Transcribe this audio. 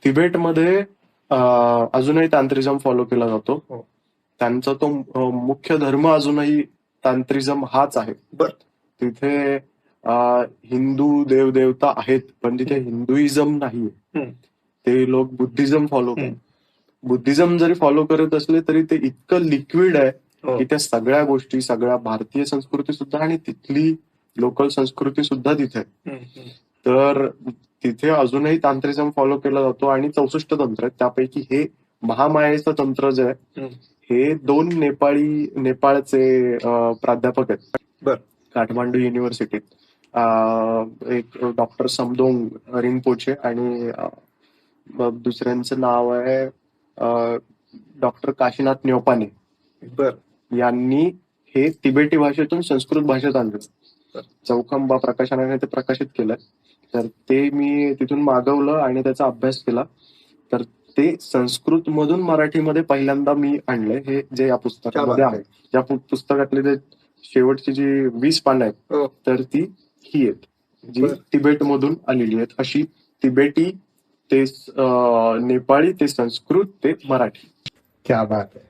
तिबेटमध्ये अजूनही तांत्रिझम फॉलो केला जातो. हो. त्यांचा तो मुख्य धर्म अजूनही तांत्रिझम हाच आहे. बर. तिथे हिंदू देवदेवता आहेत, पण तिथे हिंदुइझम नाहीये. हम्म. ते लोक बुद्धिझम फॉलो करतात. हम्म. बुद्धिझम जरी फॉलो करत असले तरी ते इतकं लिक्विड आहे हो. की त्या सगळ्या गोष्टी, सगळ्या भारतीय संस्कृती सुद्धा आणि तिथली लोकल संस्कृती सुद्धा तिथे आहे. हम्म. तर तिथे अजूनही तांत्रिझम फॉलो केला जातो आणि 64 तंत्र आहेत. त्यापैकी हे महामायेचं तंत्र जे आहे हम्म. हे 2 नेपाळचे प्राध्यापक आहेत. बर. काठमांडू युनिव्हर्सिटीत एक डॉक्टर समदोंग रिंपोचे आणि दुसऱ्यांचं नाव आहे डॉक्टर काशीनाथ न्योपाने. बर. यांनी हे तिबेटी भाषेतून संस्कृत भाषेत आणलं. चौखंबा प्रकाशनाने ते प्रकाशित केलं. तर ते मी तिथून मागवलं आणि त्याचा अभ्यास केला. तर ते संस्कृत मधून मराठीमध्ये पहिल्यांदा मी आणलंय, हे जे या पुस्तकामध्ये आहे. या पुस्तकातले जे शेवटची जी 20 पानं आहेत तर ती ही आहेत जी तिबेटमधून आलेली आहेत. अशी तिबेटी ते नेपाळी ते संस्कृत ते मराठी. क्या बात आहे.